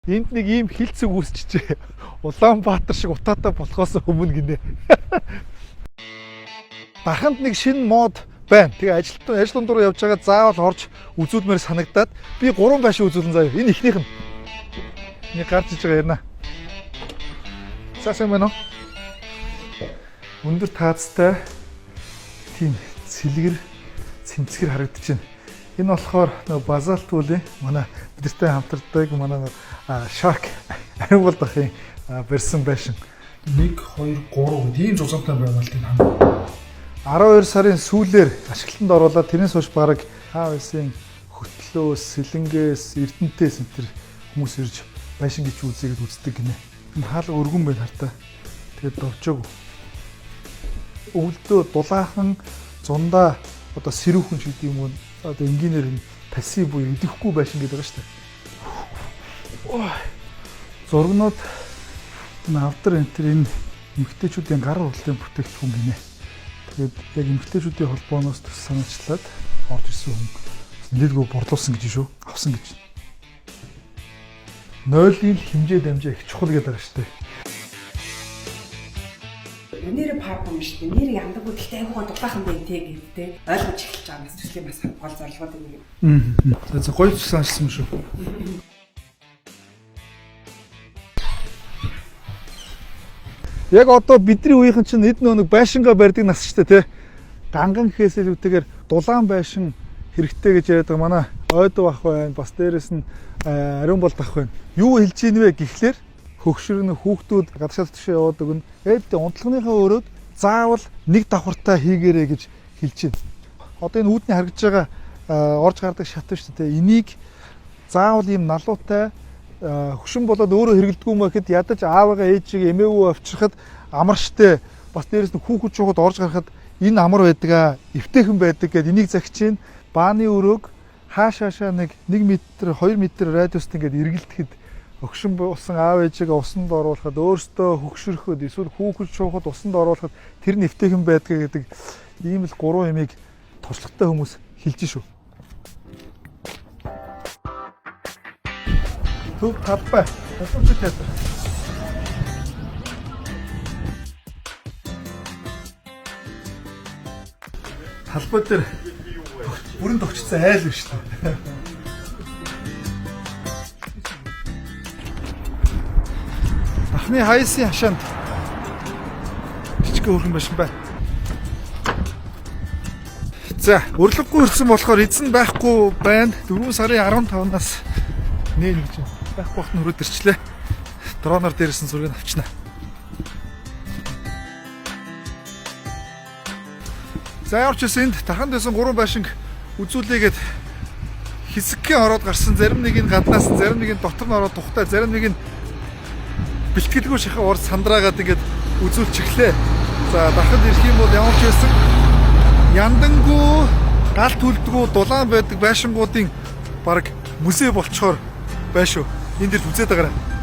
Энд нэг ийм хилцэг үүсчихжээ. Улаанбаатар шиг утаатай болохоос өмнө гинэ. Даханд нэг шинэ мод байна. Тэгээ ажил дундуур явж байгаа заавал орж үзүүлмээр санагдаад би 3 байшин үзүүлэн заяа. Энэ ихнийх нь. Нэг гарч иж байгаа ярина. Цаасан мөн үү? Өндөр таацтай тийм цэлгэр цэмцгэр харагдаж байна. Энэ болохоор нөгөө базальт үлийн манай бидэртэй хамтардаг манай Shark ариун бол дахын барьсан байшин 1 2 3 тийм зузаантай байна л тийм хам. 12 сарын сүүлээр ашиглалтанд оруулаад тэрнээс хойш бараг хаа байсан хөтлөөс, сэлэнгээс, эрдэнтээс энэ төр хүмүүс ирж байшин гэж үзээд үздэг гинэ. Энэ хаалга өргөн байна хартаа. Тэгээд довжоог. Өвөлдөө дулаахан зундаа одоо сэрүүхэн ч гэдэг юм уу одоо энгийнээр нь пассив буюу идэвхгүй байшин гэдэг байгаа шүү дээ. Зургнууд авдар энэ эмэгтэйчүүдийн гар урлалын бүтээгдэхүүн гинэ. Тэгээд яг эмэгтэйчүүдийн холбооноос санаачлаад орж ирсэн хүн нэлээдгүй борлуулсан гэж шүү. Авсан гэж. Нойлын хэмжээ дамжаа их чухал гэдэг байгаа шүү дээ. Нэр парк юм шүү дээ. Нэр яндаг үдэлтэй айгуугаа дулаахан байна те гэдтэй ойлгож эхэлж байгаа юм. Төслийн бас гол зорилгоод юм. За гоё санагдсан юм шүү. Яг одоо бидний үеийнхэн чинь эд нэг байшингаа барьдаг нас шүү дээ те. Ганган гэхээс илүүтэйгээр дулаан байшин хэрэгтэй гэж яриад байгаа манай ойдоо ах байна. Бас дээрэс нь ариун болд ах байна. Юу хэлж ийн вэ гэхлээр хөгшөрнө хүүхдүүд гадагшаа төшөө яваад өгнө. Эд унтлагынхаа өрөөд заавал нэг давхартай хийгээрэй гэж хэлж байна. Одоо энэ үүдний харагдж байгаа орж гардаг шат шүү дээ. Энийг заавал ийм налуутай хөшин болоод өөрөө хэрэгэлдэггүй юм гэхэд ядаж аавыгаа ээжийг эмээвүү авчирхад амарштай бас дээрэс нь хүүхэд чухад орж гарахад энэ амар байдаг аа эвтэйхэн байдаг гэд энийг загчин бааны өрөөг хаашаашаа нэг 1 м 2 м радиуст ингээд эргэлдэхэд өгшин болсон аав ээжигээ усанд оруулахад өөртөө хөгшөрөхөд эсвэл хүүхэд шуухад усанд оруулахад тэр нь эвтэйхэн байдаг гэдэг ийм л 3 ямыг туршлагатай хүмүүс хэлж шүү. Төв талбай. Талбай театр. Талбай дээр бүрэн төгчсөн айл биш үү? Дахны хайсын хашаанд жижиг хөргөн байшин байна. За, өрлөггүй ирсэн болохоор эзэн байхгүй байна. 4 сарын 15-наас нэ гэж байхгүй бахт нөрөөд ирчлээ. Дроноор дээрсэн зургийг авчнаа. За явж энд тарханд байсан 3 байшинг үзүүлээгээд хэсэгхэн ороод гарсан. Зарим нэг нь гаднаас, зарим нэг нь дотор нь ороод тухтай, зарим нэг нь бэлтгэлгүй шахаа ор сандраагаад ингээд үзүүлж эхлэе. За дахад ирэх юм бол ямар ч байсан яндангуу галт хүлдгүү дулаан байдаг байшингуудын баг музей болчоор байшгүй. Энд дэр үзээд байгаарай.